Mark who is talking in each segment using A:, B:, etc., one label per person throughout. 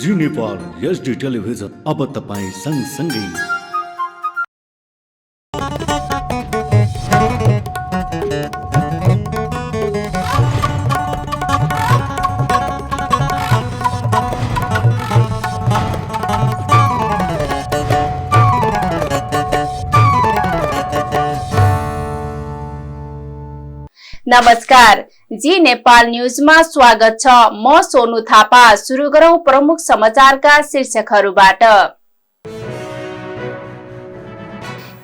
A: जी Nepal HD television अब तपाईँ सँगसँगै।
B: नमस्कार, जी नेपाल न्यूजमा स्वागत छ। म सोनु थापा। सुरु गरौं प्रमुख समाचारका शीर्षकहरूबाट।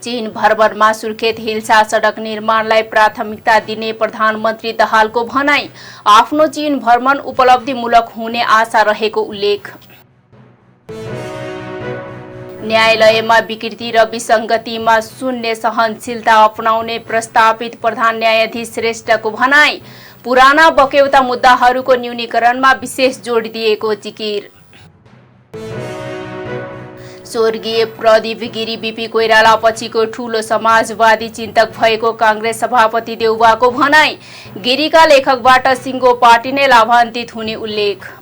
B: चीन भ्रमणमा सुर्खेत हिल्सा सडक निर्माणलाई प्राथमिकता दिने प्रधानमन्त्री दाहालको भनाई। आफ्नो चीन भ्रमण उपलब्धिमूलक हुने आशा रहेको उल्लेख। न्यायालयमा विकृति र विसङ्गतिमा शून्य सहनशीलता अपनाउने प्रस्तावित प्रधान न्यायाधीश श्रेष्ठको भनाई। पुराना बक्यौता मुद्दाहरूको न्यूनीकरणमा विशेष जोड दिएको जिकिर। स्वर्गीय प्रदीप गिरी बीपी कोइराला पछिको ठूलो समाजवादी चिन्तक भएको कांग्रेस सभापति देउवाको भनाई। गिरीका लेखकबाट सिङ्गो पार्टी नै लाभान्वित हुने उल्लेख।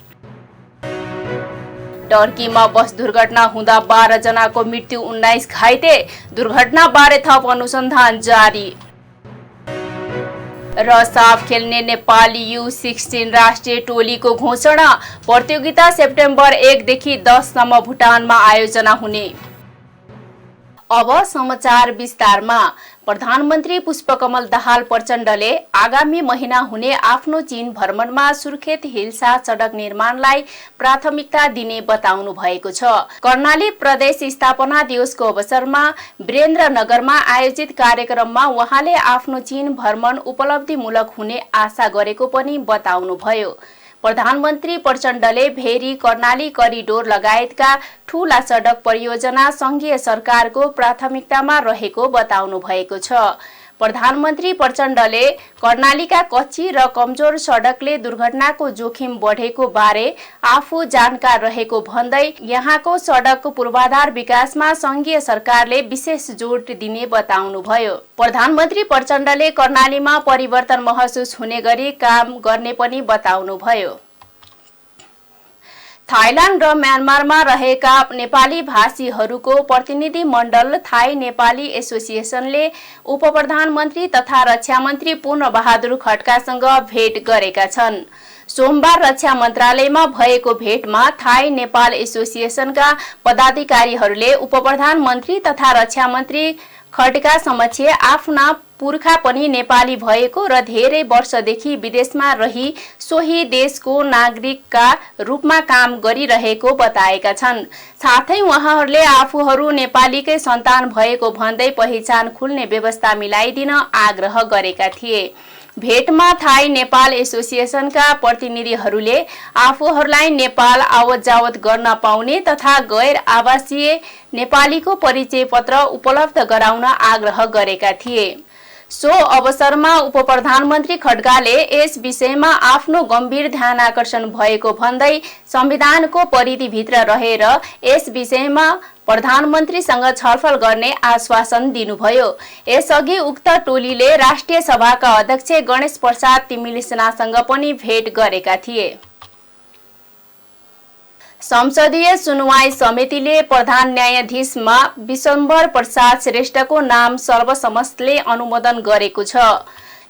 B: टर्कीमा बस दुर्घटना हुँदा 12 जनाको मृत्यु, 19 घाइते। दुर्घटनाबारे थप अनुसन्धान जारी। र साफ खेल्ने नेपाली U16 राष्ट्रिय टोलीको घोषणा। प्रतियोगिता सेप्टेम्बर 1 देखि 10 सम्म भुटानमा आयोजना हुने। अब समाचार विस्तारमा। प्रधानमन्त्री पुष्पकमल दाहाल प्रचण्डले आगामी महिना हुने आफ्नो चीन भ्रमणमा सुर्खेत हिल्सा सडक निर्माणलाई प्राथमिकता दिने बताउनु भएको छ। कर्णाली प्रदेश स्थापना दिवसको अवसरमा वीरेन्द्रनगरमा आयोजित कार्यक्रममा उहाँले आफ्नो चीन भ्रमण उपलब्धिमूलक हुने आशा गरेको पनि बताउनुभयो। प्रधानमन्त्री प्रचण्डले भेरी कर्णाली करिडोर लगायतका ठूला सडक परियोजना संघीय सरकारको प्राथमिकतामा रहेको बताउनु भएको छ। प्रधानमन्त्री प्रचण्डले कर्णालीका कच्ची र कमजोर सडकले दुर्घटनाको जोखिम बढेको बारे आफू जानकार रहेको भन्दै यहाँको सडकको पूर्वाधार विकासमा संघीय सरकारले विशेष जोड दिने बताउनुभयो। प्रधानमन्त्री प्रचण्डले कर्णालीमा परिवर्तन महसुस हुने गरी काम गर्ने पनि बताउनुभयो। थाइल्याण्ड र म्यानमारमा रहेका नेपाली भाषीहरूको प्रतिनिधि मण्डल थाई नेपाली एसोसिएसनले उपप्रधानमन्त्री तथा रक्षा मन्त्री पूर्ण बहादुर खड्कासँग भेट गरेका छन्। सोमबार रक्षा मन्त्रालयमा भएको भेटमा थाई नेपाल एसोसिएसनका पदाधिकारीहरूले उपप्रधानमन्त्री तथा रक्षा मन्त्री खड्का समक्ष आफ्ना पुर्खा पनि नेपाली भएको र धेरै वर्षदेखि विदेशमा रही सोही देशको नागरिकका रूपमा काम गरिरहेको बताएका छन्। साथै उहाँहरूले आफूहरू नेपालीकै सन्तान भएको भन्दै पहिचान खुल्ने व्यवस्था मिलाइदिन आग्रह गरेका थिए। भेटमा थाई नेपाल एसोसिएसनका प्रतिनिधिहरूले आफूहरूलाई नेपाल आवत जावत गर्न पाउने तथा गैर आवासीय नेपालीको परिचय पत्र उपलब्ध गराउन आग्रह गरेका थिए। सो अवसरमा उपप्रधानमन्त्री खड्गाले यस विषयमा आफ्नो गम्भीर ध्यानआकर्षण भएको भन्दै संविधानको परिधिभित्र रहेर यस विषयमा प्रधानमन्त्रीसँग छलफल गर्ने आश्वासन दिनुभयो। यसअघि उक्त टोलीले राष्ट्रिय सभाका अध्यक्ष गणेश प्रसाद तिमिल सिन्हासँग पनि भेट गरेका थिए। संसदीय सुनवाई समितिले प्रधान न्यायाधीशमा विशम्बर प्रसाद श्रेष्ठको नाम सर्वसम्मतले अनुमोदन गरेको छ।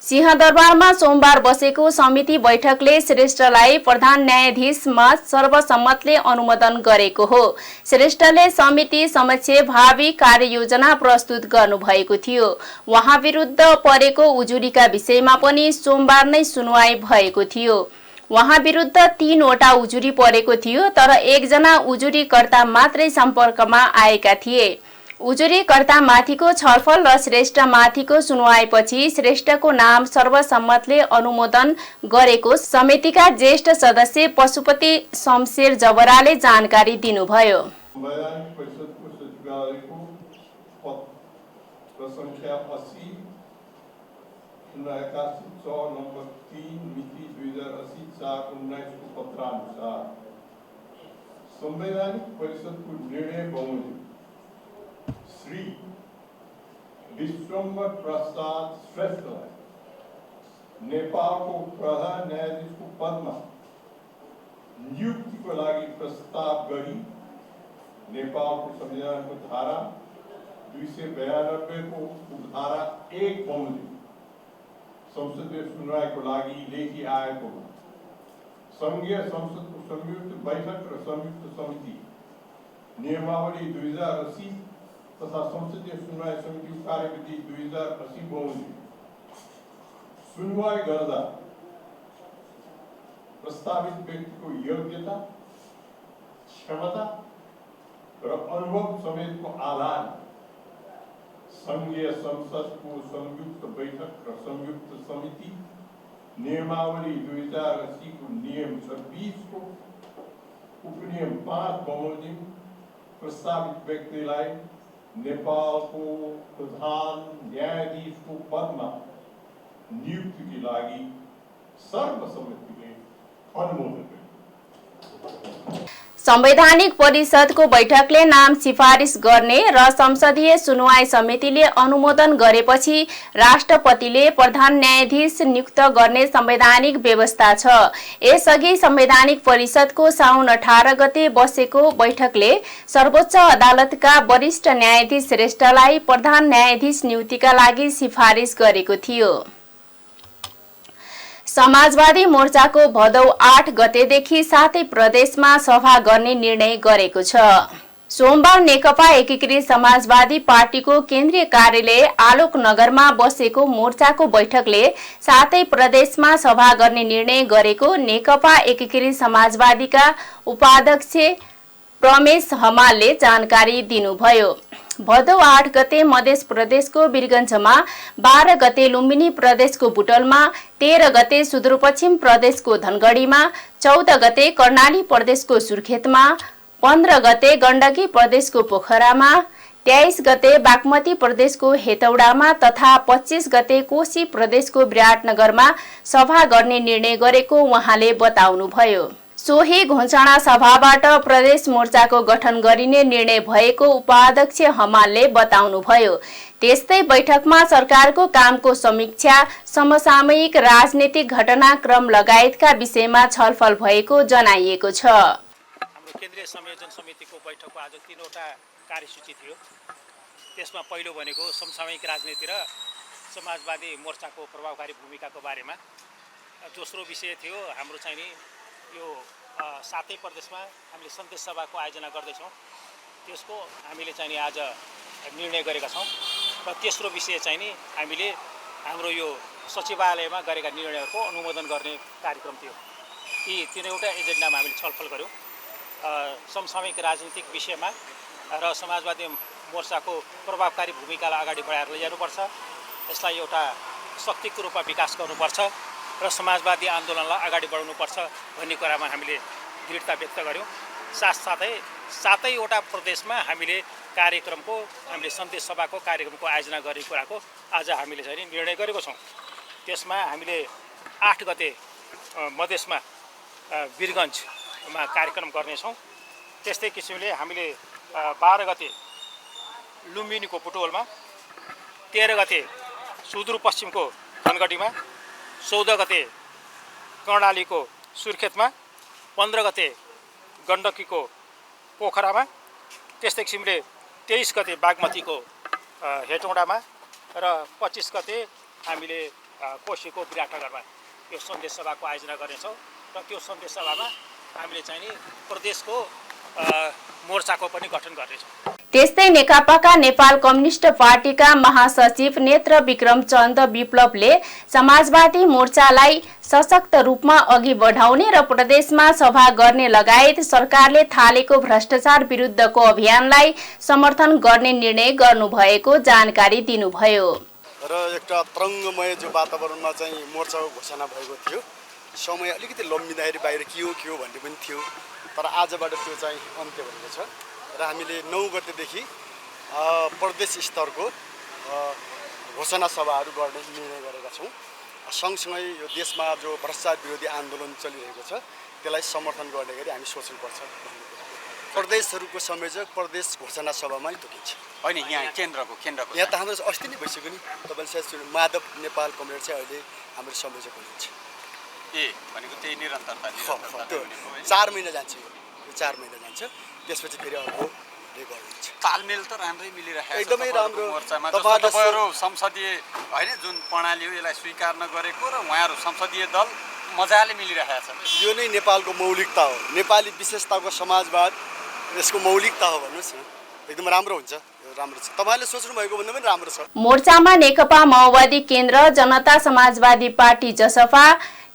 B: सिंहदरबारमा सोमबार बसेको समिति बैठकले श्रेष्ठलाई प्रधान न्यायाधीशमा सर्वसम्मतले अनुमोदन गरेको हो। श्रेष्ठले समिति समक्ष भावी कार्ययोजना प्रस्तुत गर्नुभएको थियो। उहाँ विरुद्ध परेको उजुरीका विषयमा पनि सोमबार नै सुनवाई भएको थियो। उहाँ विरुद्ध 3 वटा उजुरी परेको थियो, तर 1 जना उजुरीकर्ता मात्रै सम्पर्कमा आएका थिए। उजुरीकर्ता माथिको छलफल र श्रेष्ठ माथिको सुनवाईपछि श्रेष्ठको नाम सर्वसम्मतले अनुमोदन गरेको समितिका ज्येष्ठ सदस्य पशुपति शमशेर जबराले जानकारी दिनुभयो।
C: संवैधानिक परिषदको निर्णय बमोजिम श्री विश्वम्बर प्रसाद श्रेष्ठलाई नेपालको प्रधान न्यायाधीशको पदमा नियुक्तिको लागि प्रस्ताव गरी नेपालको संविधानको धारा 292 को उपधारा 1 बमोजिम संसदीय सुनवाईको लागि लेखी आएको संघीय संसदको संयुक्त बैठक र संयुक्त समिति नियमावली 2080 तथा संसदीय सुनवाई समितिको कार्यविधि 2080 बमोजिम सुनवाई गर्दा प्रस्तावित व्यक्तिको योग्यता, क्षमता र अनुभव समेतको आधार संघीय संसदको संयुक्त बैठक र संयुक्त समिति नियमावली 2080 को नियम 26 को उपनियम 5 बमोजिम प्रस्तावित व्यक्तिलाई नेपालको प्रधान न्यायाधीशको पदमा नियुक्तिका लागि सर्वसम्मतिले अनुमोदन गर्यो।
B: संवैधानिक परिषदको बैठकले नाम सिफारिस गर्ने र संसदीय सुनवाई समितिले अनुमोदन गरेपछि राष्ट्रपतिले प्रधान न्यायाधीश नियुक्त गर्ने संवैधानिक व्यवस्था छ। यसअघि संवैधानिक परिषदको साउन 18 गते बसेको बैठकले सर्वोच्च अदालतका वरिष्ठ न्यायाधीश श्रेष्ठलाई प्रधान न्यायाधीश नियुक्तिका लागि सिफारिस गरेको थियो। समाजवादी मोर्चाको भदौ 8 गतेदेखि 7 प्रदेशमा सभा गर्ने निर्णय गरेको छ। सोमबार नेकपा एकीकृत समाजवादी पार्टीको केन्द्रीय कार्यालय आलोकनगरमा बसेको मोर्चाको बैठकले 7 प्रदेशमा सभा गर्ने निर्णय गरेको नेकपा एकीकृत समाजवादीका उपाध्यक्ष प्रमेश हमालले जानकारी दिनुभयो। भदौ 8 गते मध्य प्रदेशको वीरगञ्जमा, 12 गते लुम्बिनी प्रदेशको बुटलमा, 13 गते सुदूरपश्चिम प्रदेशको धनगढीमा, 14 गते कर्णाली प्रदेशको सुर्खेतमा, 15 गते गण्डकी प्रदेशको पोखरामा, 23 गते बागमती प्रदेशको हेटौडामा तथा 25 गते कोशी प्रदेशको विराटनगरमा सभा गर्ने निर्णय गरेको उहाँले बताउनुभयो। सोही घोषणा सभाबाट प्रदेश मोर्चाको गठन गरिने निर्णय भएको उपाध्यक्ष हमालले बताउनुभयो। त्यस्तै बैठकमा सरकारको कामको समीक्षा, समसामयिक राजनीतिक घटनाक्रम लगायतका विषयमा छलफल भएको जनाइएको छ।
D: हाम्रो केन्द्रीय संयोजन समितिको बैठकको आज 3वटा कार्यसूची थियो। त्यसमा पहिलो भनेको समसामयिक राजनीति र समाजवादी मोर्चाको प्रभावकारी भूमिकाको बारेमा, दोस्रो विषय थियो हाम्रो चाहिँ नि यो 7 प्रदेशमा हामीले सन्देश सभाको आयोजना गर्दैछौँ, त्यसको हामीले चाहिँ नि आज निर्णय गरेका छौँ। र तेस्रो विषय चाहिँ नि हामीले हाम्रो यो सचिवालयमा गरेका निर्णयहरूको अनुमोदन गर्ने कार्यक्रम थियो। यी तीनवटा एजेन्डामा हामीले छलफल गऱ्यौँ। समसामयिक राजनीतिक विषयमा र समाजवादी मोर्चाको प्रभावकारी भूमिकालाई अगाडि बढाएर लैजानुपर्छ, यसलाई एउटा शक्तिको रूपमा विकास गर्नुपर्छ र समाजवादी आन्दोलनलाई अगाडि बढाउनुपर्छ भन्ने कुरामा हामीले दृढता व्यक्त गऱ्यौँ। साथसाथै 7वटा प्रदेशमा हामीले हामीले सन्देश सभाको कार्यक्रमको आयोजना गर्ने कुराको आज हामीले चाहिँ निर्णय गरेको छौँ। त्यसमा हामीले 8 गते मधेसमा वीरगञ्जमा कार्यक्रम गर्नेछौँ। त्यस्तै किसिमले हामीले 12 गते लुम्बिनीको बुटवलमा, 13 गते सुदूरपश्चिमको धनगढीमा, 14 गते कर्णालीको सुर्खेतमा, 15 गते गण्डकीको पोखरामा, त्यस्तै किसिमले 23 गते बागमतीको हेटौडामा र 25 गते हामीले कोशीको विराटनगरमा यो सन्देश सभाको आयोजना गर्नेछौँ। र त्यो सन्देश सभामा हामीले चाहिँ नि प्रदेशको मोर्चाको पनि गठन गर्नेछौँ।
B: त्यस्तै नेकपाका नेपाल कम्युनिस्ट पार्टीका महासचिव नेत्र विक्रम चन्द विप्लवले समाजवादी मोर्चालाई सशक्त रूपमा अघि बढाउने र प्रदेशमा सभा गर्ने लगायत सरकारले थालेको भ्रष्टाचार विरुद्धको अभियानलाई समर्थन गर्ने निर्णय गर्नुभएको जानकारी दिनुभयो।
E: र एउटा तरङ्गमय जो वातावरणमा चाहिँ मोर्चाको घोषणा भएको थियो, समय अलिकति लम्बिँदाखेरि बाहिर के हो भन्ने पनि थियो, तर आजबाट त्यो चाहिँ अन्त्य भएको छ र हामीले 9 गतेदेखि प्रदेश स्तरको घोषणा सभाहरू गर्ने निर्णय गरेका छौँ। सँगसँगै यो देशमा जो भ्रष्टाचार विरोधी आन्दोलन चलिरहेको छ त्यसलाई समर्थन गर्ने गरी हामी सोच्नुपर्छ। प्रदेशहरूको संयोजक प्रदेश घोषणा सभामा नै तोकिन्छ,
F: होइन यहाँ केन्द्रको
E: यहाँ त हाम्रो अस्ति नै भइसक्यो नि। तपाईँले सायद सुन्नु, माधव नेपाल कमरेड चाहिँ अहिले हाम्रो संयोजक हुनुहुन्छ।
F: भनेको त्यही निरन्तरता
E: त्यो 4 महिना जान्छ, यो 4 महिना जान्छ, त्यसपछि फेरि अर्को गर्नुहुन्छ।
F: तालमेल त राम्रै मिलिरहेको छ
E: एकदमै राम्रो।
F: मोर्चामा तपाईहरु संसदीय हैन जुन प्रणाली हो यसलाई स्वीकार नगरेको र उहाँहरु संसदीय दल मजाले मिलिरहेको छ।
E: यो नै नेपालको मौलिकता हो, नेपाली विशेषताको समाजवाद यसको मौलिकता हो भन्नुस् न, एकदम राम्रो हुन्छ, राम्रो छ। तपाईले सोच्नु भएको भन्दा पनि राम्रो छ।
B: मोर्चामा नेकपा माओवादी केन्द्र, जनता समाजवादी पार्टी जसपा,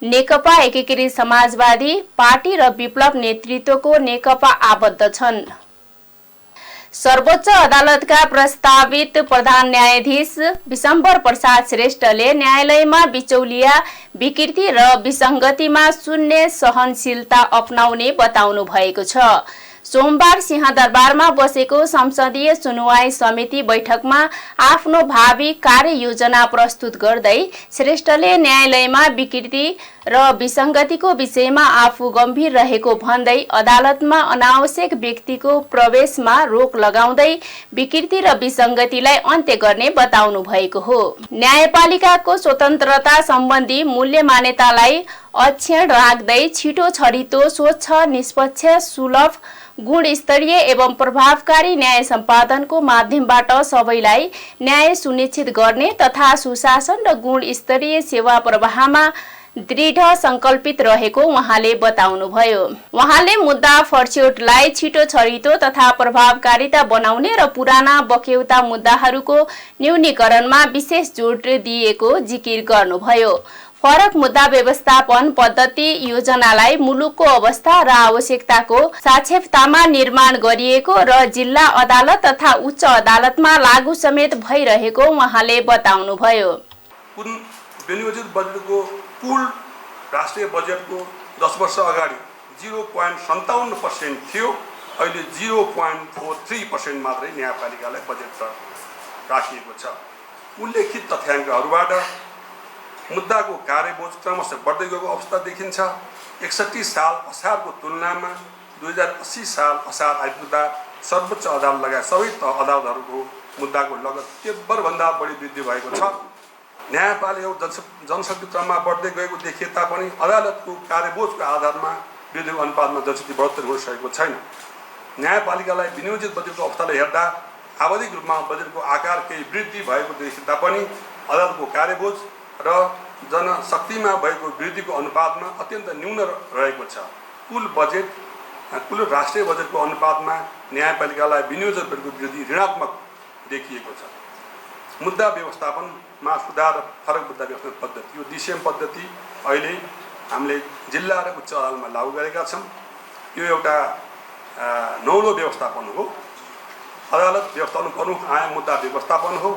B: नेकपा एकीकृत समाजवादी पार्टी र विप्लव नेतृत्वको नेकपा आबद्ध छन्। सर्वोच्च अदालतका प्रस्तावित प्रधान न्यायाधीश विशम्बर प्रसाद श्रेष्ठले न्यायालयमा बिचौलिया, विकृति र विसङ्गतिमा शून्य सहनशीलता अपनाउने बताउनु भएको छ। सोमबार सिंहदरबारमा बसेको संसदीय सुनवाई समिति बैठकमा आफ्नो भावी कार्ययोजना प्रस्तुत गर्दै श्रेष्ठले न्यायालयमा विकृति र विसङ्गतिको विषयमा आफू गम्भीर रहेको भन्दै अदालतमा अनावश्यक व्यक्तिको प्रवेशमा रोक लगाउँदै विकृति र विसङ्गतिलाई अन्त्य गर्ने बताउनु भएको हो। न्यायपालिकाको स्वतन्त्रता सम्बन्धी मूल्य मान्यतालाई अक्षुण्ण राख्दै छिटो छरितो, स्वच्छ, निष्पक्ष, सुलभ, गुणस्तरीय एवं प्रभावकारी न्याय सम्पादनको माध्यमबाट सबैलाई न्याय सुनिश्चित गर्ने तथा सुशासन र गुणस्तरीय सेवा प्रवाहमा दृढ संकल्पित रहेको उहाँले बताउनुभयो। उहाँले मुद्दा फर्स्योटलाई छिटो छरितो तथा प्रभावकारिता बनाउने र पुराना बक्यौता मुद्दाहरूको न्यूनीकरणमा विशेष जोड दिएको जिकिर गर्नुभयो। फरक मुद्दा व्यवस्थापन पद्धति योजनालाई मुलुकको अवस्था र आवश्यकताको सापेक्षतामा निर्माण गरिएको र जिल्ला अदालत तथा उच्च अदालतमा लागू समेत भइरहेको उहाँले बताउनुभयो।
G: कुन विनियोजित बजेटको कुल राष्ट्रिय बजेटको 10 वर्ष अगाडि 0.57% थियो, अहिले 0.43% मात्रै न्यायपालिकालाई बजेट राखिएको छ। उल्लेखित तथ्याङ्कहरूबाट मुद्दाको कार्यबोझ क्रमशः बढ्दै गएको अवस्था देखिन्छ। 61 साल असारको तुलनामा 2080 साल असार आइपुग्दा सर्वोच्च अदालत लगायत सबै अदालतहरूको मुद्दाको लगत तीव्रभन्दा बढी वृद्धि भएको छ। न्यायपालिका जनशक्ति क्रममा बढ्दै गएको देखिए तापनि अदालतको कार्यबोझको आधारमा वृद्धिको अनुपातमा जति बढोत्तरी हुन सकेको छैन। न्यायपालिकालाई विनियोजित बजेटको अवस्थालाई हेर्दा आवधिक रूपमा बजेटको आकार केही वृद्धि भएको देखिए तापनि अदालतको कार्यबोझ र जनशक्तिमा भएको वृद्धिको अनुपातमा अत्यन्त न्यून रहेको छ। कुल राष्ट्रिय बजेटको अनुपातमा न्यायपालिकालाई विनियोजित बजेटको वृद्धि ऋणात्मक देखिएको छ। मुद्दा व्यवस्थापनमा सुधार र फरक मुद्दा व्यवस्थापन पद्धति, यो DCM पद्धति अहिले हामीले जिल्ला र उच्च अदालतमा लागू गरेका छौँ। यो एउटा नौलो व्यवस्थापन हो। अदालत व्यवस्थापन प्रमुख आयाम मुद्दा व्यवस्थापन हो।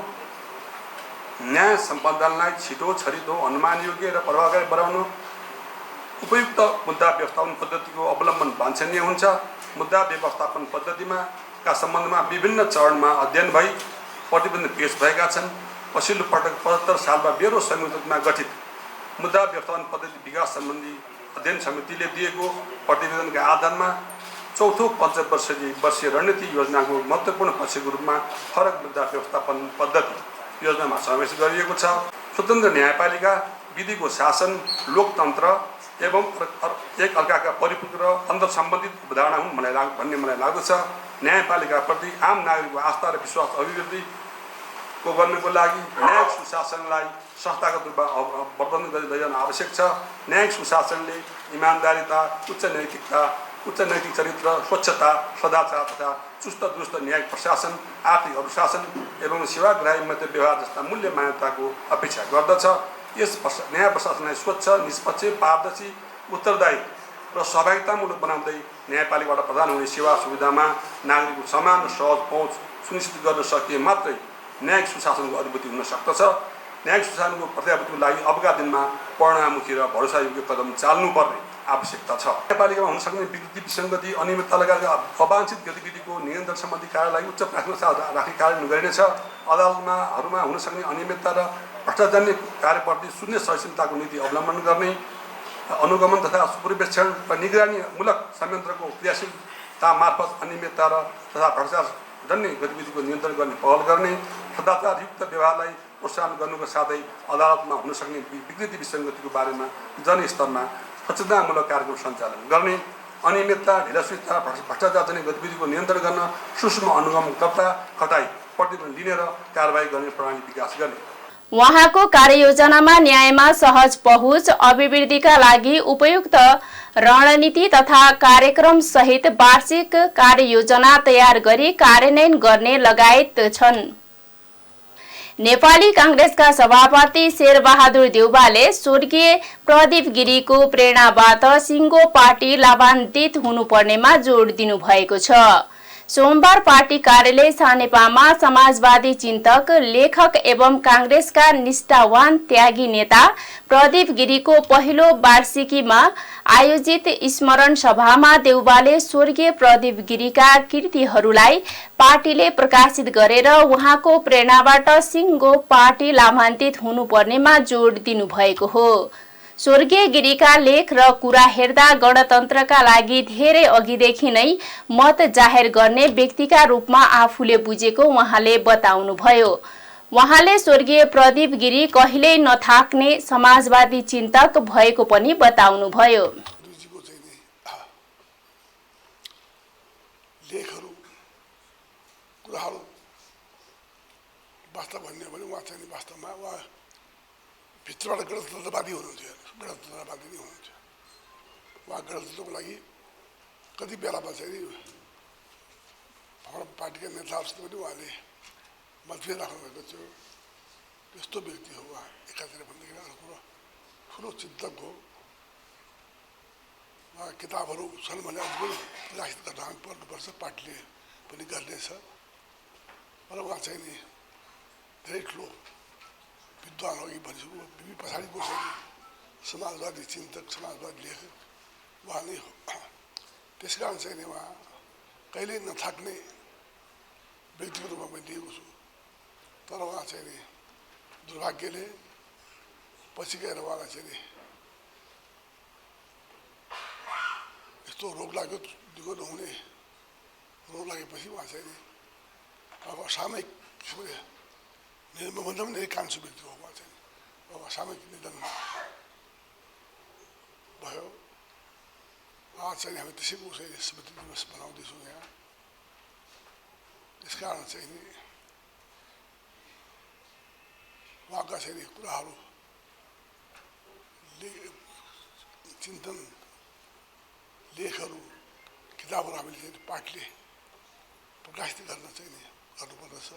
G: न्याय सम्पादनलाई छिटो छरितो, अनुमानयोग्य र प्रभावकारी बनाउन उपयुक्त मुद्दा व्यवस्थापन पद्धतिको अवलम्बन वाञ्छनीय हुन्छ। मुद्दा व्यवस्थापन पद्धतिमा का सम्बन्धमा विभिन्न चरणमा अध्ययन भई प्रतिवेदन पेश भएका छन्। पछिल्लो पटक 75 सालमा बेरो संयुक्त रूपमा गठित मुद्दा व्यवस्थापन पद्धति विकास सम्बन्धी अध्ययन समितिले दिएको प्रतिवेदनका आधारमा चौथो पञ्चवर्षीय रणनीति योजनाको महत्त्वपूर्ण पक्षको रूपमा फरक मुद्दा व्यवस्थापन पद्धति योजनामा समावेश गरिएको छ। स्वतन्त्र न्यायपालिका, विधिको शासन, लोकतन्त्र एवं एक अर्काका परिपूरक र अन्तर्सम्बन्धित अवधारणा हुन् भन्ने मलाई लाग्दछ। न्यायपालिकाप्रति आम नागरिकको आस्था र विश्वास अभिवृद्धिको गर्नको लागि न्यायिक सुशासनलाई संस्थागत रूपमा वर्धन गर्दै जान आवश्यक छ। न्यायिक सुशासनले इमानदारिता, उच्च नैतिक चरित्र, स्वच्छता, सदाचार तथा चुस्त दुरुस्त न्यायिक प्रशासन, आर्थिक अनुशासन एवं सेवाग्राही मध्य व्यवहार जस्ता मूल्य मान्यताको अपेक्षा गर्दछ। यस न्याय प्रशासनलाई स्वच्छ, निष्पक्ष, पारदर्शी, उत्तरदायी र सहभागितामूलक बनाउँदै न्यायपालिकाबाट प्रदान हुने सेवा सुविधामा नागरिकको समान र सहज पहुँच सुनिश्चित गर्न सकिए मात्रै न्यायिक सुशासनको अनुभूति हुन सक्दछ। न्यायिक सुशासनको प्रत्याभूतिको लागि अबका दिनमा परिणाममुखी र भरोसायोग्य कदम चाल्नुपर्ने आवश्यकता छ। न्यायपालिकामा हुन सक्ने विकृति, विसङ्गति, अनियमितता लगायतका अवांछित गतिविधिको नियन्त्रण सम्बन्धी कार्यलाई उच्च प्राथमिकता राखी कार्यान्वयन गरिनेछ। अदालतहरूमा हुन सक्ने अनियमितता र भ्रष्टाचारजन्य कार्यप्रति शून्य सहिष्णुताको नीति अवलम्बन गर्ने, अनुगमन तथा पूर्वेक्षण र निगरानीमूलक संयन्त्रको क्रियाशीलता मार्फत अनियमितता तथा भ्रष्टाचारजन्य गतिविधिको नियन्त्रण गर्ने पहल गर्ने, सदाचारयुक्त व्यवहारलाई प्रोत्साहन गर्नुको साथै अदालतमा हुन सक्ने विकृति विसङ्गतिको बारेमा जनस्तरमा सचेतनामूलक कार्यक्रम सञ्चालन गर्ने, अनियमितता, ढिलासुस्ता, भ्रष्टाचार जन्य गतिविधिको नियन्त्रण गर्न सूक्ष्म अनुगमकर्ता खटाई प्रतिवेदन लिने र कारबाही गर्ने प्रणाली विकास गर्ने।
B: उहाँको कार्ययोजनामा न्यायमा सहज पहुँच, अभिवृद्धिका लागि उपयुक्त रणनीति तथा कार्यक्रम सहित वार्षिक कार्ययोजना तयार गरी कार्यान्वयन गर्ने लगायत छन्। नेपाली कांग्रेसका सभापति शेरबहादुर देउवाले स्वर्गीय प्रदीप गिरीको प्रेरणाबाट सिङ्गो पार्टी लाभान्वित हुनुपर्नेमा जोड दिनुभएको छ। सोमबार पार्टी कार्यालय सानेपामा समाजवादी चिन्तक, लेखक एवं कांग्रेसका निष्ठावान त्यागी नेता प्रदीप गिरीको पहिलो वार्षिकीमा आयोजित स्मरण सभामा देउवाले स्वर्गीय प्रदीप गिरीका कृतिहरूलाई पार्टीले प्रकाशित गरेर उहाँको प्रेरणाबाट सिङ्गो पार्टी लाभान्वित हुनुपर्नेमा जोड दिनुभएको हो। स्वर्गीय गिरीका लेख र कुरा हेर्दा गणतन्त्रका लागि धेरै अघिदेखि नै मत जाहेर गर्ने व्यक्तिका रूपमा आफूले बुझेको उहाँले बताउनुभयो। उहाँले स्वर्गीय प्रदीप गिरी कहिल्यै नथाक्ने समाजवादी चिन्तक भएको पनि बताउनुभयो।
H: लेखहरू कुराहरू वास्तव भन्ने भने उहाँ चाहिँ वास्तवमा उहाँ भित्रबाट गणतन्त्रवादी हुनुहुन्थ्यो, गणतन्त्रवादी नै हुनुहुन्थ्यो। उहाँ गणतन्त्रको लागि कति बेलामा चाहिँ हाम्रो पार्टीका नेताहरूसित पनि उहाँले मतभेद राख्नुभएको थियो। त्यस्तो व्यक्ति हो उहाँ। एकातिर भन्दाखेरि अर्को कुरो ठुलो चिन्तक हो। उहाँ किताबहरू छन् भने अझ पनि प्रकाशित गर्न पर्नुपर्छ, पार्टीले पनि गर्नेछ। र उहाँ चाहिँ नि धेरै ठुलो विद्वान हो कि भनिसक्नु पछाडिको चाहिँ समाजवादी चिन्तक, समाजवादी लेखक उहाँ नै हो। त्यस कारण चाहिँ नि उहाँ कहिल्यै नथाक्ने व्यक्तिको रूपमा मैले लिएको छु। तर उहाँ चाहिँ नि दुर्भाग्यले पछि गएर उहाँलाई चाहिँ नि यस्तो रोग लाग्यो, दिगो नहुने रोग लागेपछि उहाँ चाहिँ नि अब असामयिक मभन्दा पनि धेरै कान्छो व्यक्ति हो उहाँ चाहिँ। अब असामयिक निधन भयो। आज चाहिँ हामी त्यसैको चाहिँ स्मृति दिवस मनाउँदैछौँ यहाँ। त्यस कारण चाहिँ नि उहाँका चाहिँ नि कुराहरू चिन्तन, लेखहरू, किताबहरू हामीले चाहिँ पार्टीले प्रकाशित गर्न चाहिँ नि गर्नुपर्दछ।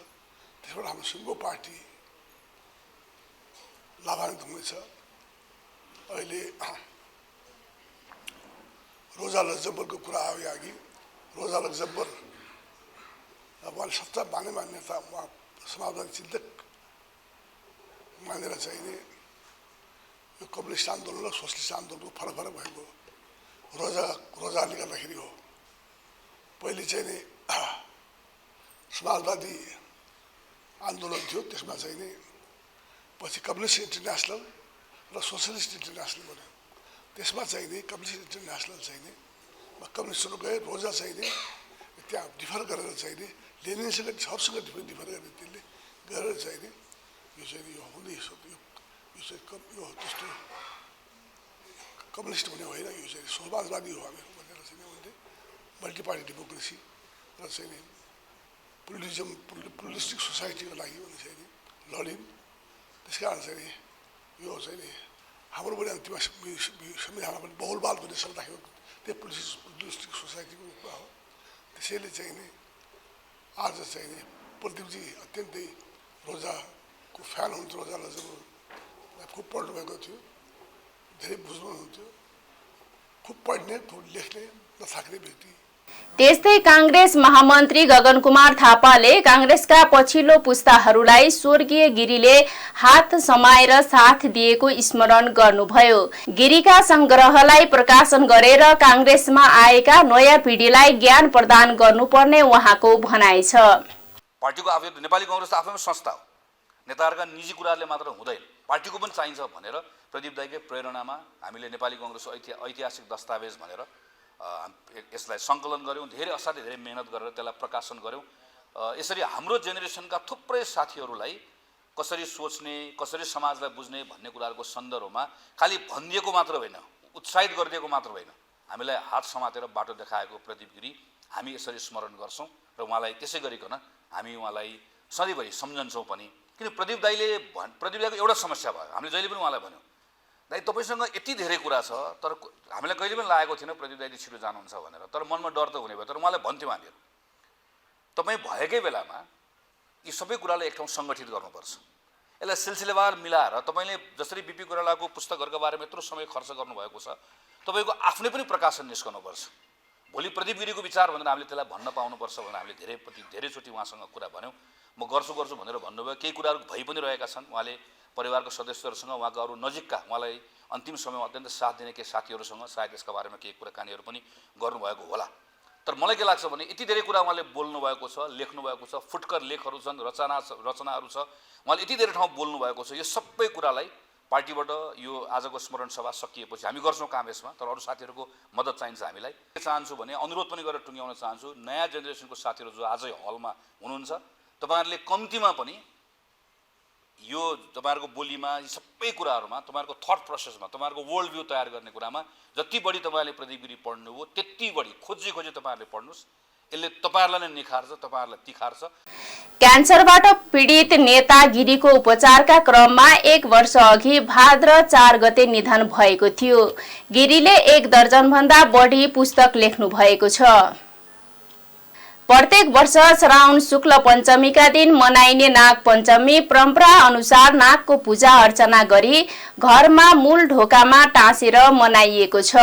H: त्यसबाट हाम्रो सिङ्गो पार्टी लाभान्वित हुनेछ। अहिले रोजा लक्जम्बरको कुरा आयो अघि। रोजा लक्जम्बर उहाँले सच्चा मानेमा नेता, उहाँ समाजवादी चिन्तक मानेर चाहिँ नि यो कम्युनिस्ट आन्दोलन र सोसलिस्ट आन्दोलनको फरक भएको रोजाले गर्दाखेरि हो। पहिले चाहिँ नि समाजवादी आन्दोलन थियो, त्यसमा चाहिँ नि पछि कम्युनिस्ट इन्टरनेसनल र सोसलिस्ट इन्टरनेसनल बन्यो। त्यसमा चाहिँ नि कम्युनिस्ट इन्टरनेसनल चाहिँ नि कम्युनिस्टहरू गए, रोजा चाहिँ नि त्यहाँ डिफर गरेर चाहिँ नि लेनिनसँग सबसँग डिफर गर्ने त्यसले गरेर चाहिँ नि यो चाहिँ यो हुँदै यो चाहिँ यो त्यस्तो कम्युनिस्ट हुने होइन, यो चाहिँ समाजवादी हो हामीहरू भनेर चाहिँ उनले मल्टी पार्टी डेमोक्रेसी र चाहिँ नि प्लुरलिस्टिक सोसाइटीको लागि उनी चाहिँ नि लडिन्। त्यस कारण चाहिँ नि यो चाहिँ नि हाम्रो पनि अन्तिम संविधानमा पनि बहुलवाद भन्ने शब्द राखेको त्यही प्लुरलिस्टिक सोसाइटीको कुरा हो। त्यसैले चाहिँ नि आज चाहिँ नि प्रदीपजी अत्यन्तै रोजाको फ्यान हुन्थ्यो। रोजालाई जब खुब पढ्नुभएको थियो, धेरै बुझ्नुहुन्थ्यो, खुब पढ्ने, खुब लेख्ने, नथाक्ने व्यक्ति।
B: त्यस्तै कांग्रेस महामन्त्री गगन कुमार थापाले कांग्रेसका पछिल्लो पुस्ताहरूलाई स्वर्गीय गिरीले हात समाएर साथ दिएको स्मरण गर्नुभयो। गिरीका संग्रहलाई प्रकाशन गरेर कांग्रेसमा आएका नयाँ पिढीलाई ज्ञान प्रदान गर्नुपर्ने उहाँको भनाइ छ।
I: पार्टीको आफै नेपाली कांग्रेस आफैमा संस्था हो, नेताहरूका निजी कुराहरूले मात्र हुँदैन, पार्टीको पनि चाहिन्छ भनेर प्रदीप दाइकै प्रेरणामा हामीले नेपाली कांग्रेसको ऐतिहासिक दस्तावेज भनेर यसलाई सङ्कलन गऱ्यौँ। धेरै असाध्यै धेरै मेहनत गरेर त्यसलाई प्रकाशन गऱ्यौँ। यसरी हाम्रो जेनेरेसनका थुप्रै साथीहरूलाई कसरी सोच्ने, कसरी समाजलाई बुझ्ने भन्ने कुराहरूको सन्दर्भमा खालि भनिदिएको मात्र होइन, उत्साहित गरिदिएको मात्र होइन, हामीलाई हात समातेर बाटो देखाएको प्रदीप गिरी हामी यसरी स्मरण गर्छौँ र उहाँलाई त्यसै गरिकन हामी उहाँलाई सधैँभरि सम्झन्छौँ पनि। किन प्रदीप दाईको एउटा समस्या भयो, हामीले जहिले पनि उहाँलाई भन्यौँ, दाइ तपाईँसँग यति धेरै कुरा छ, तर हामीलाई कहिले पनि लागेको थिएन प्रदीप दाइले छिटो जानुहुन्छ भनेर, तर मनमा डर त हुने भयो। तर उहाँलाई भन्थ्यौँ हामीहरू, तपाईँ भएकै बेलामा यी सबै कुरालाई एक ठाउँ सङ्गठित गर्नुपर्छ, यसलाई सिलसिलेवार मिलाएर तपाईँले जसरी बिपी कोइरालाको पुस्तकहरूका बारेमा यत्रो समय खर्च गर्नुभएको छ, तपाईँको आफ्नै पनि प्रकाशन निस्कनुपर्छ। भोलि प्रदीप गिरीको विचार भनेर हामीले त्यसलाई भन्न पाउनुपर्छ भनेर हामीले धेरैचोटि उहाँसँग कुरा भन्यौँ। म गर्छु भनेर भन्नुभयो, केही कुराहरू भइ पनि रहेका छन्। उहाँले परिवारको सदस्यहरूसँग, उहाँको अरू नजिकका उहाँलाई अन्तिम समयमा अत्यन्त साथ दिने केही साथीहरूसँग सायद यसका बारेमा केही कुराकानीहरू पनि गर्नुभएको होला। तर मलाई के लाग्छ भने यति धेरै कुरा उहाँले बोल्नुभएको छ, लेख्नुभएको छ, फुटकर लेखहरू छन्, रचनाहरू छ, उहाँले यति धेरै ठाउँ बोल्नुभएको छ। यो सबै कुरालाई पार्टीबाट यो आजको स्मरण सभा सकिएपछि हामी गर्छौँ काम यसमा, तर अरू साथीहरूको मद्दत चाहिन्छ हामीलाई। के चाहन्छु भने अनुरोध पनि गरेर टुङ्ग्याउन चाहन्छु, नयाँ जेनेरेसनको साथीहरू जो आजै हलमा हुनुहुन्छ, तपाईँहरूले कम्तीमा पनि यो तपाईँहरूको बोलीमा यी सबै कुराहरूमा, तपाईँहरूको थट प्रोसेसमा, तपाईँहरूको वर्ल्ड भ्यू तयार गर्ने कुरामा जति बढी तपाईँहरूले प्रदीप गिरी पढ्नुभयो त्यति बढी खोजी तपाईँहरूले पढ्नुहोस्। यसले तपाईँहरूलाई नै निखार्छ, तपाईँहरूलाई तिखार्छ।
B: क्यान्सरबाट पीडित नेता गिरीको उपचारका क्रममा 1 वर्ष अघि भाद्र 4 गते निधन भएको थियो। गिरीले 1 दर्जनभन्दा बढी पुस्तक लेख्नु भएको छ। प्रत्येक वर्ष श्रावण शुक्ल पञ्चमीका दिन मनाइने नाग पञ्चमी परम्परा अनुसार नागको पूजा अर्चना गरी घरमा मूल ढोकामा टाँसेर मनाइएको छ।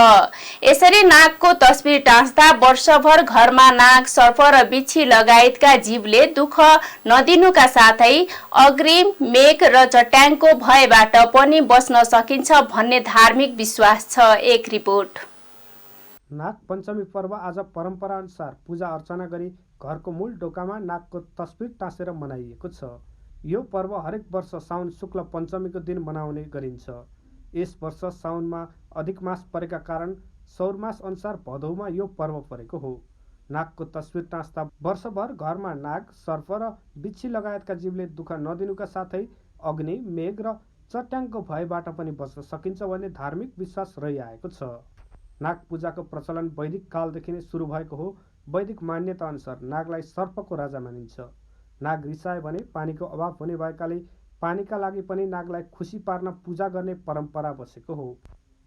B: यसरी नागको तस्बिर टाँस्दा वर्षभर घरमा नाग, सर्प र बिच्छी लगायतका जीवले दुःख नदिनुका साथै अग्रिम, मेघ र चट्याङको भयबाट पनि बस्न सकिन्छ भन्ने धार्मिक विश्वास छ। एक रिपोर्ट।
J: नाग पञ्चमी पर्व आज परम्परा अनुसार पूजा अर्चना गरी घरको मूल ढोकामा नागको तस्बिर टाँसेर मनाइएको छ। यो पर्व हरेक वर्ष साउन शुक्ल पञ्चमीको दिन मनाउने गरिन्छ। यस वर्ष साउनमा अधिक मास परेका कारण सौर मास अनुसार भदौमा यो पर्व परेको हो। नागको तस्बिर टाँस्दा वर्षभर घरमा नाग, सर्प र बिच्छी लगायतका जीवले दुःख नदिनुका साथै अग्नि, मेघ र चट्याङको भयबाट पनि बच्न सकिन्छ भन्ने धार्मिक विश्वास रहिआएको छ। नाग पूजाको प्रचलन वैदिक कालदेखि नै सुरु भएको हो। वैदिक मान्यता अनुसार नागलाई सर्पको राजा मानिन्छ। नाग रिसाए भने पानीको अभाव हुने भएकाले पानीका लागि पनि नागलाई खुसी पार्न पूजा गर्ने परम्परा बसेको हो।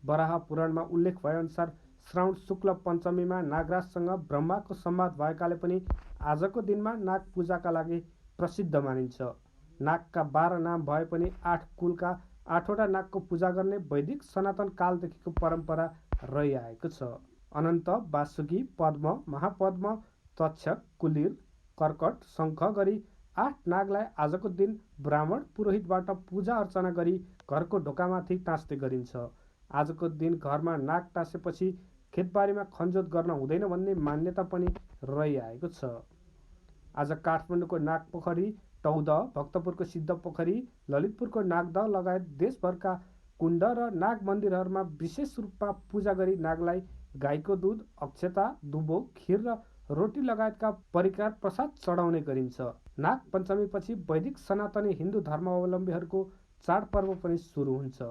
J: वराह पुराणमा उल्लेख भए अनुसार श्रावण शुक्ल पञ्चमीमा नागराजसँग ब्रह्माको संवाद भएकाले पनि आजको दिनमा नाग पूजाका लागि प्रसिद्ध मानिन्छ। नागका 12 नाम भए पनि 8 कुलका 8वटा नागको पूजा गर्ने वैदिक सनातन कालदेखिको परम्परा रहिआएको छ। अनन्त, वासुकी, पद्म, महापद्म, तक्षक, कुलिर, कर्कट, शङ्ख गरी 8 नागलाई आजको दिन ब्राह्मण पुरोहितबाट पूजा अर्चना गरी घरको ढोकामाथि टाँस्ने गरिन्छ। आजको दिन घरमा नाग टाँसेपछि खेतबारीमा खनजोत गर्न हुँदैन भन्ने मान्यता पनि रहिआएको छ। आज काठमाडौँको नाग पोखरी, टौद, भक्तपुरको सिद्ध पोखरी, ललितपुरको नागदह लगायत देशभरका कुण्ड र नाग मन्दिरहरूमा विशेष रूपमा पूजा गरी नागलाई गाईको दुध, अक्षता, दुबो, खीर र रोटी लगायतका परिकार प्रसाद चढाउने गरिन्छ। नाग पञ्चमीपछि वैदिक सनातनी हिन्दू धर्मावलम्बीहरूको चाडपर्व पनि सुरु हुन्छ।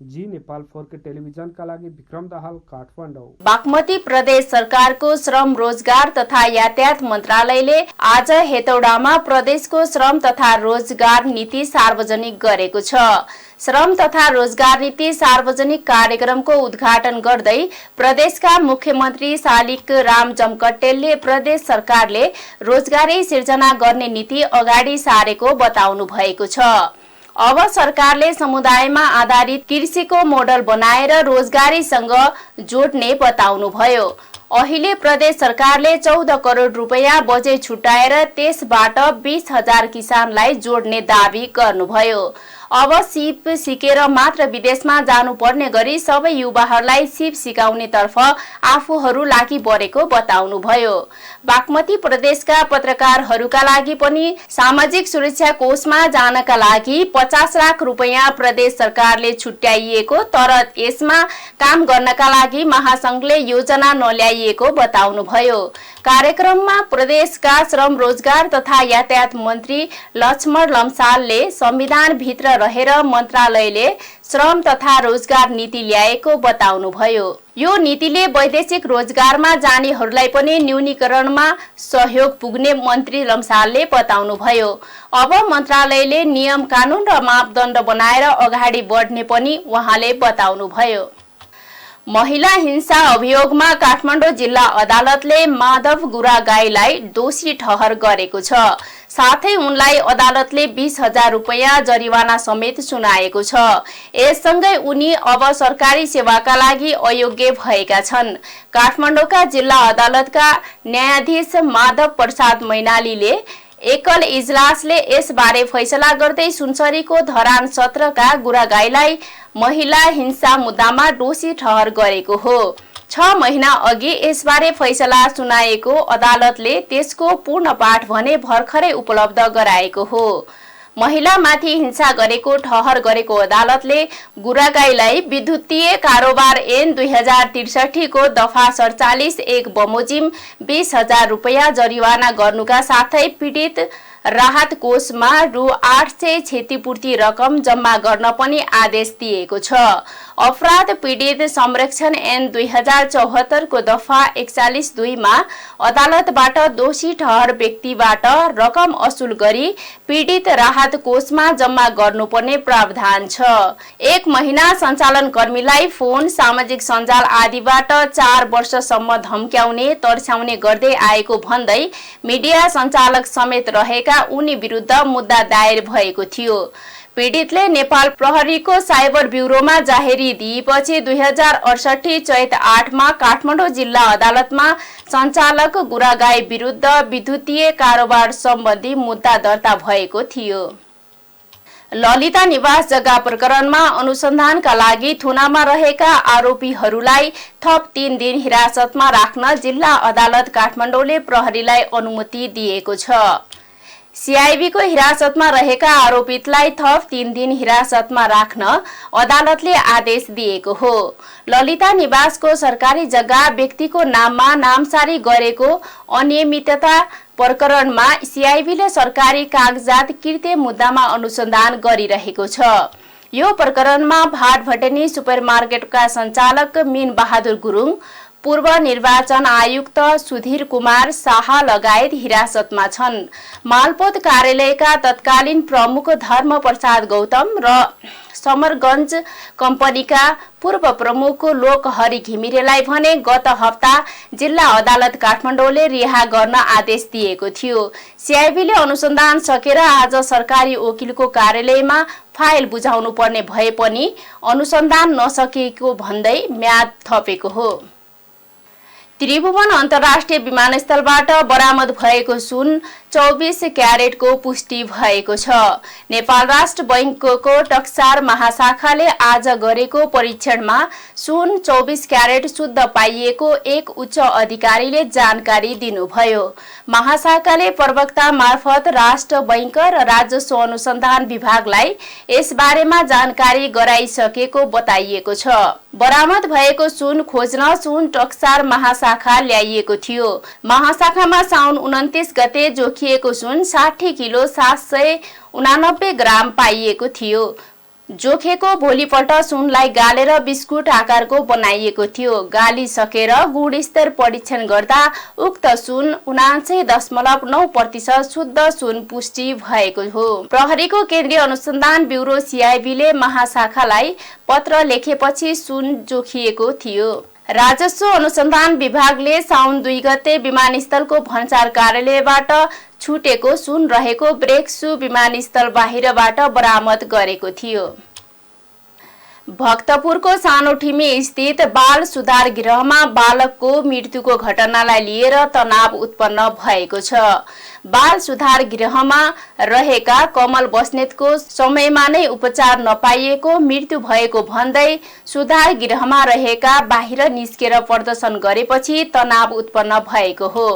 J: जी नेपाल 4K टेलिभिजनका लागि विक्रम दाहाल, काठमाडौँ।
B: बागमती प्रदेश सरकारको श्रम, रोजगार तथा यातायात मन्त्रालयले आज हेटौडामा प्रदेशको श्रम तथा रोजगार नीति सार्वजनिक गरेको छ। श्रम तथा रोजगार नीति सार्वजनिक कार्यक्रमको उद्घाटन गर्दै प्रदेशका मुख्यमन्त्री शालिक राम जमकट्टेलले प्रदेश सरकारले रोजगारी सिर्जना गर्ने नीति अगाडि सारेको बताउनु भएको छ। अब सरकारले समुदायमा आधारित कृषिको मोडल बनाएर रोजगारीसँग जोड्ने बताउनुभयो। अहिले प्रदेश सरकारले 14 करोड रुपैयाँ बजेट छुट्याएर त्यसबाट 20,000 किसानलाई जोड्ने दावी गर्नुभयो। अब सिप सिकेर मात्र विदेशमा जानुपर्ने गरी सबै युवाहरूलाई सिप सिकाउनेतर्फ आफूहरू लागि परेको बताउनुभयो। बागमती प्रदेशका पत्रकारहरूका लागि पनि सामाजिक सुरक्षा कोषमा जानका लागि 50 लाख रुपैयाँ प्रदेश सरकारले छुट्याइएको, तर यसमा काम गर्नका लागि महासंघले योजना नल्याइएको बताउनुभयो। कार्यक्रममा प्रदेशका श्रम रोजगार तथा यातायात मन्त्री लक्ष्मण लम्सालले संविधानभित्र रहेर मन्त्रालयले श्रम तथा रोजगार नीति ल्याएको बताउनुभयो। यो नीतिले वैदेशिक रोजगारमा जानेहरूलाई पनि न्यूनीकरणमा सहयोग पुग्ने मन्त्री लम्सालले बताउनुभयो। अब मन्त्रालयले नियम कानून र मापदण्ड बनाएर अगाडि बढ्ने पनि उहाँले बताउनुभयो। महिला हिंसा अभियोगमा काठमाडौँ जिल्ला अदालतले माधव गुरागाईलाई दोषी ठहर गरेको छ। साथै उनलाई अदालतले 20,000 रुपैयाँ जरिवाना समेत सुनाएको छ। यससँगै उनी अब सरकारी सेवाका लागि अयोग्य भएका छन्। काठमाडौँका जिल्ला अदालतका न्यायाधीश माधव प्रसाद मैनालीले एकल इजलासले यसबारे फैसला गर्दै सुनसरीको धरान सत्रका गुरागाईलाई महिला हिंसा मुद्दामा दोषी ठहर गरेको हो। 6 महिना अघि यसबारे फैसला सुनाएको अदालतले त्यसको पूर्ण पाठ भने भर्खरै उपलब्ध गराएको हो। महिलामाथि हिंसा गरेको ठहर गरेको अदालतले गुरागाईलाई विद्युतीय कारोबार ऐन 2063 को दफा 47(1) बमोजिम 20,000 रुपैयाँ जरिवाना गर्नुका साथै पीडित राहत कोषमा रु 800 क्षतिपूर्ति रकम जम्मा गर्न पनि आदेश दिएको छ। अपराध पीडित संरक्षण ऐन 2074 को दफा 41(2) मा अदालतबाट दोषी ठहर व्यक्तिबाट रकम असुल गरी पीडित राहत कोषमा जम्मा गर्नुपर्ने प्रावधान छ। 1 महिना सञ्चालन कर्मीलाई फोन, सामाजिक सञ्जाल आदिबाट 4 वर्षसम्म धम्क्याउने, तर्स्याउने गर्दै आएको भन्दै मिडिया सञ्चालक समेत रहेका उनी विरुद्ध मुद्दा दायर भएको थियो। पीडितले नेपाल प्रहरीको साइबर ब्युरोमा जाहेरी दिएपछि 2068 चैत 8 मा काठमाडौँ जिल्ला अदालतमा सञ्चालक गुरागाई विरुद्ध विद्युतीय कारोबार सम्बन्धी मुद्दा दर्ता भएको थियो। ललिता निवास जग्गा प्रकरणमा अनुसन्धानका लागि थुनामा रहेका आरोपीहरूलाई थप 3 दिन हिरासतमा राख्न जिल्ला अदालत काठमाडौँले प्रहरीलाई अनुमति दिएको छ। सीआईबीको हिरासतमा रहेका आरोपितलाई थप 3 दिन हिरासतमा राख्न अदालतले आदेश दिएको हो। ललिता निवासको सरकारी जग्गा व्यक्तिको नाममा नामसारी गरेको अनियमितता प्रकरणमा सीआईबीले सरकारी कागजात किर्ते मुद्दामा अनुसन्धान गरिरहेको छ। यो प्रकरणमा भाटभटेनी सुपरमार्केटका सञ्चालक मीन बहादुर गुरुङ, पूर्व निर्वाचन आयुक्त सुधीर कुमार शाह लगायत हिरासतमा छन्। मालपोत कार्यालयका तत्कालीन प्रमुख धर्म प्रसाद गौतम र समरगञ्ज कम्पनीका पूर्व प्रमुख लोकहरि घिमिरेलाई भने गत हप्ता जिल्ला अदालत काठमाडौँले रिहा गर्न आदेश दिएको थियो। सीआईबीले अनुसन्धान सकेर आज सरकारी वकिलको कार्यालयमा फाइल बुझाउनु पर्ने भए पनि अनुसन्धान नसकेको भन्दै म्याद थपेको हो। त्रिभुवन अन्तर्राष्ट्रिय विमानस्थलबाट बरामद भएको सुन 24 क्यारेटको पुष्टि भएको छ। नेपाल राष्ट्र बैंकको टक्सार महाशाखाले आज गरेको परीक्षणमा सुन 24 क्यारेट शुद्ध पाइएको एक उच्च अधिकारीले जानकारी दिनुभयो। महाशाखाले प्रवक्ता मार्फत राष्ट्र बैंक र राजस्व अनुसन्धान विभागलाई यसबारेमा जानकारी गराइसकेको बताइएको छ। बरामद भएको सुन खोज्न सुन टक्सार महाशाखा ल्याइएको थियो। महाशाखामा साउन 29 गते जोखिएको सुन 60 किलो 789 ग्राम पाइएको थियो। जोखेको भोलिपल्ट सुनलाई गालेर बिस्कुट आकारको बनाइएको थियो। गालिसकेर गुणस्तर परीक्षण गर्दा उक्त सुन 79.9% शुद्ध सुन पुष्टि भएको हो। प्रहरीको केन्द्रीय अनुसन्धान ब्युरो सीआईबीले महाशाखालाई पत्र लेखेपछि सुन जोखिएको थियो। राजस्व अनुसन्धान विभागले साउन 2 गते विमानस्थलको भन्सार कार्यालयबाट छुटेको सुन रहेको ब्रेक्सु विमानस्थल बाहिरबाट बरामद गरेको थियो। भक्तपुरको सानोठिमी स्थित बाल सुधार गृहमा बालकको मृत्युको घटनालाई लिएर तनाव उत्पन्न भएको छ। बाल सुधार गृहमा रहेका कमल बस्नेतको समयमा नै उपचार नपाइएको मृत्यु भएको भन्दै सुधार गृहमा रहेका बाहिर निस्केर प्रदर्शन गरेपछि तनाव उत्पन्न भएको हो।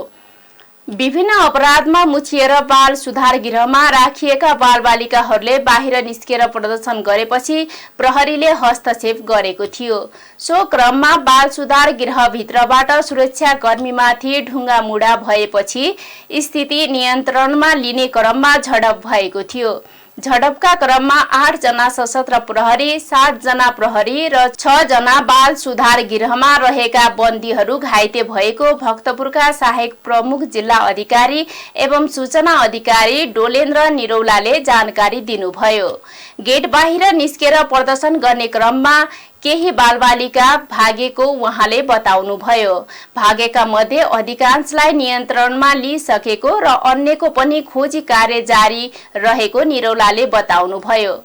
B: विभिन्न अपराधमा मुछिएर बाल सुधार गृहमा राखिएका बालबालिकाहरूले बाहिर निस्केर प्रदर्शन गरेपछि प्रहरीले हस्तक्षेप गरेको थियो। सो क्रममा बाल सुधार गृहभित्रबाट सुरक्षाकर्मीमाथि ढुङ्गा मुढा भएपछि स्थिति नियन्त्रणमा लिने क्रममा झडप भएको थियो। झडपका क्रममा 8 जना सशस्त्र प्रहरी, 7 जना प्रहरी र 6 जना बाल सुधार गृहमा रहेका बन्दीहरू घाइते भएको भक्तपुरका सहायक प्रमुख जिल्ला अधिकारी एवं सूचना अधिकारी डोलेन्द्र निरौलाले जानकारी दिनुभयो। गेट बाहिर निस्केर प्रदर्शन गर्ने क्रममा केही बालबालिका भागेको उहाँले बताउनुभयो। भागेका मध्ये अधिकांशलाई नियन्त्रणमा लिइसकेको र अन्यको पनि खोजी कार्य जारी रहेको निरौलाले बताउनुभयो।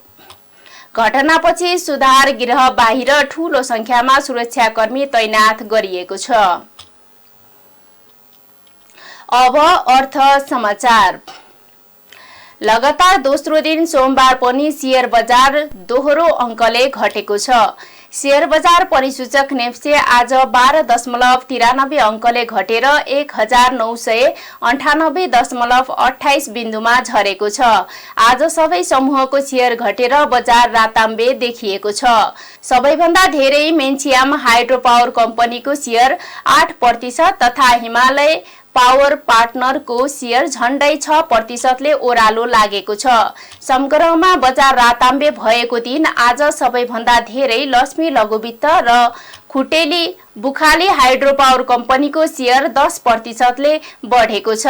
B: घटनापछि सुधार गृह बाहिर ठूलो संख्यामा सुरक्षाकर्मी तैनाथ गरिएको छ। अब अर्थ समाचार। लगातार दोस्रो दिन सोमबार पनि शेयर बजार दोहोरो अङ्कले घटेको छ। शेयर बजार परिसूचक नेप्से आज 12.93 अङ्कले घटेर 1998.28 बिन्दुमा झरेको छ। आज सबै समूहको शेयर घटेर बजार राताम्बे देखिएको छ। सबैभन्दा धेरै मेन्चियाम हाइड्रो पावर कम्पनीको शेयर 8% तथा हिमालय पावर पार्टनरको शेयर झण्डै 6% ओह्रालो लागेको छ। समग्रमा बजार राताम्बे भएको दिन आज सबैभन्दा धेरै लक्ष्मी लघुवित्त र खुटेली बुखाली हाइड्रो पावर कम्पनीको शेयर 10%ले बढेको छ।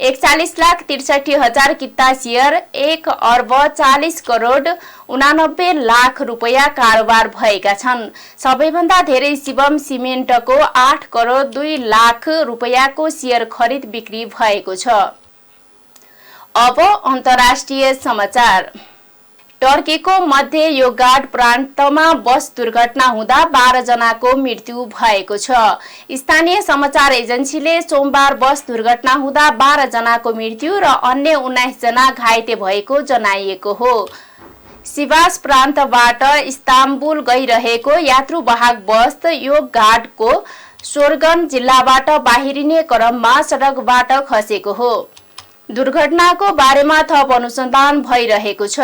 B: 41,63,000 किता शेयर 1,40,40,89,00,000 रुपैयाँ कारोबार भएका छन्। सबैभन्दा धेरै शिवम सिमेन्टको 8,02,00,000 रुपैयाँको शेयर खरिद बिक्री भएको छ। अब अन्तर्राष्ट्रिय समाचार। टर्कीको मध्य योगाड प्रान्तमा बस दुर्घटना हुँदा 12 जनाको मृत्यु भएको छ। स्थानीय समाचार एजेन्सीले सोमबार बस दुर्घटना हुँदा 12 जनाको मृत्यु र अन्य 19 जना घाइते भएको जनाइएको हो। सिभास प्रान्तबाट इस्ताम्बुल गइरहेको यात्रुवाहक बस योगाडको सोरगन जिल्लाबाट बाहिरिने क्रममा सडकबाट खसेको हो। दुर्घटनाको बारेमा थप अनुसन्धान भइरहेको छ।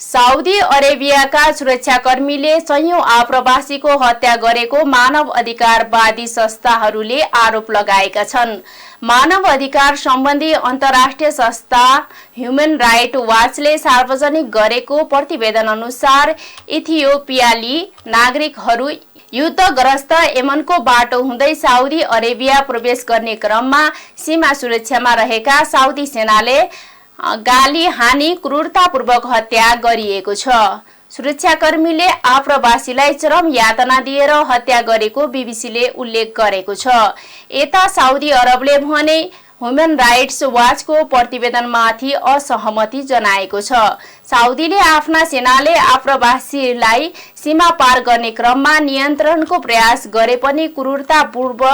B: साउदी अरेबियाका सुरक्षाकर्मीले सयौं आप्रवासीको हत्या गरेको मानव अधिकारवादी संस्थाहरूले आरोप लगाएका छन्। मानव अधिकार सम्बन्धी अन्तर्राष्ट्रिय संस्था ह्युमन राइट वाचले सार्वजनिक गरेको प्रतिवेदन अनुसार इथियोपियाली नागरिकहरू युद्धग्रस्त यमनको बाटो हुँदै साउदी अरेबिया प्रवेश गर्ने क्रममा सीमा सुरक्षामा रहेका साउदी सेनाले गाली हानी क्रूरतापूर्वक हत्या गरिएको छ। सुरक्षाकर्मीले आप्रवासीलाई चरम यातना दिएर हत्या गरेको बीबीसीले उल्लेख गरेको छ। यता साउदी अरबले भने ह्युमन राइट्स वाचको प्रतिवेदनमाथि असहमति जनाएको छ। साउदीले आफ्ना सेनाले आप्रवासीलाई सीमा पार गर्ने क्रममा नियन्त्रणको प्रयास गरे पनि क्रूरतापूर्व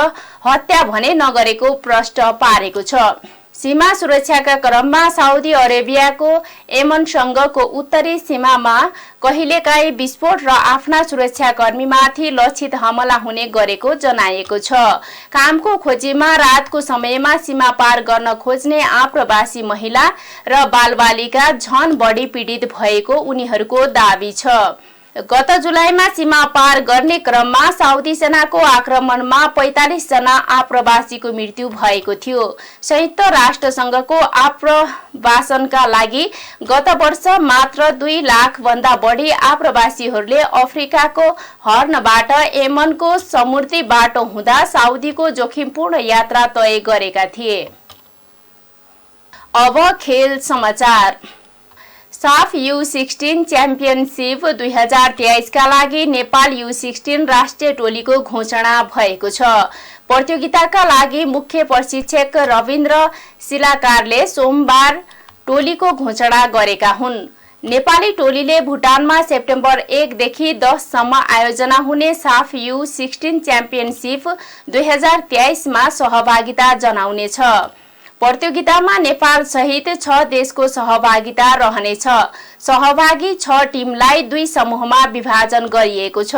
B: हत्या भने नगरेको प्रष्ट पारेको छ। सीमा सुरक्षाका क्रममा साउदी अरेबियाको यमनसँगको उत्तरी सीमामा कहिलेकाहीँ विस्फोट र आफ्ना सुरक्षाकर्मीमाथि लक्षित हमला हुने गरेको जनाएको छ। कामको खोजीमा रातको समयमा सीमा पार गर्न खोज्ने आप्रवासी महिला र बालबालिका झन बढी पीडित भएको उनीहरूको दाबी छ। गत जुलाईमा सीमा पार गर्ने क्रममा साउदी सेनाको आक्रमणमा 45 जना आप्रवासीको मृत्यु भएको थियो। संयुक्त राष्ट्रसङ्घको आप्रवासनका लागि गत वर्ष मात्र 2 लाख भन्दा बढी आप्रवासीहरूले अफ्रिकाको हर्नबाट यमनको समुद्री बाटो हुँदा साउदीको जोखिमपूर्ण यात्रा तय गरेका थिए। अब खेल समाचार। साफ U16 च्याम्पियनसिप 2023 का लागि नेपाल U16 राष्ट्रिय टोलीको घोषणा भएको छ। प्रतियोगिताका लागि मुख्य प्रशिक्षक रविन्द्र शिलाकारले सोमबार टोलीको घोषणा गरेका हुन्। नेपाली टोलीले भुटानमा सेप्टेम्बर 1 देखि 10 सम्म आयोजना हुने साफ U16 च्याम्पियनसिप 2023 मा सहभागिता जनाउनेछ। प्रतियोगितामा नेपाल सहित 6 देशको सहभागिता रहनेछ। सहभागी 6 टिमलाई 2 समूहमा विभाजन गरिएको छ।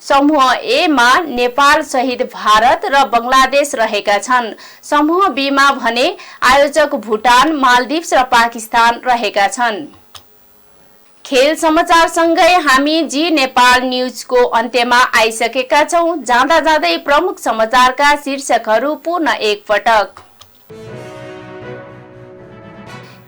B: समूह ए मा नेपाल सहित भारत र बंगलादेश रहेका छन्। समूह बी मा भने आयोजक भुटान, मालदिप्स र पाकिस्तान रहेका छन्। खेल समाचार सँगै हामी जी नेपाल न्यूजको अन्त्यमा आइसकेका छौं। जाँदा जाँदै प्रमुख समाचारका शीर्षकहरू पुनः एकपटक।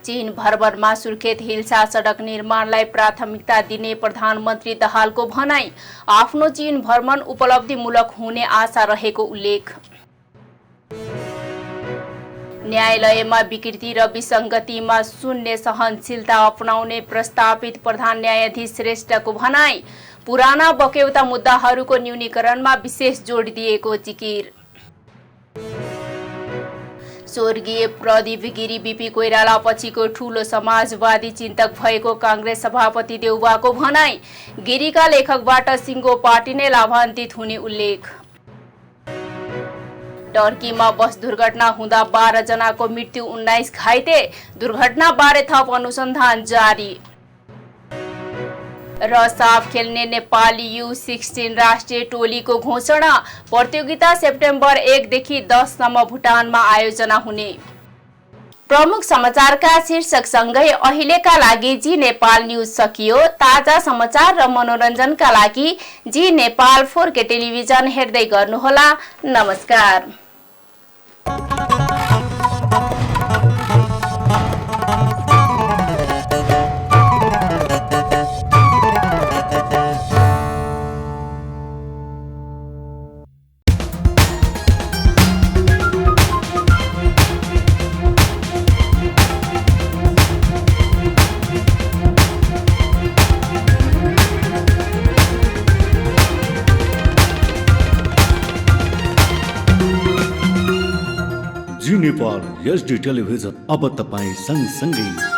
B: चीन भ्रमणमा सुर्खेत हिल्सा सडक निर्माणलाई प्राथमिकता दिने प्रधानमन्त्री दाहालको भनाई। आफ्नो चीन भ्रमण उपलब्धिमूलक हुने आशा रहेको उल्लेख। न्यायालयमा विकृति र विसङ्गतिमा शून्य सहनशीलता अपनाउने प्रस्तावित प्रधान न्यायाधीश श्रेष्ठको भनाई। पुराना बक्यौता मुद्दाहरूको न्यूनीकरणमा विशेष जोड दिएको जिकिर। स्वर्गीय प्रदीप गिरी बीपी कोइराला पछिको ठूलो समाजवादी चिन्तक भएको कांग्रेस सभापति देउवाको भनाई। गिरीका लेखकबाट सिङ्गो पार्टी नै लाभान्वित हुने उल्लेख। टर्कीमा बस दुर्घटना हुँदा 12 जनाको मृत्यु, 19 घाइते। दुर्घटनाबारे थप अनुसन्धान जारी। र साफ खेल्ने नेपाली U16 राष्ट्रिय टोलीको घोषणा। प्रतियोगिता सेप्टेम्बर 1 देखि 10 सम्म भुटानमा आयोजना हुने। प्रमुख समाचारका शीर्षकसँगै अहिलेका लागि जी नेपाल न्यूज सकियो। ताजा समाचार र मनोरञ्जनका लागि जी नेपाल 4K टेलिभिजन हेर्दै गर्नुहोला। नमस्कार।
A: जी नेपाल HD टेलिभिजन अब तपाईं सँगसँगै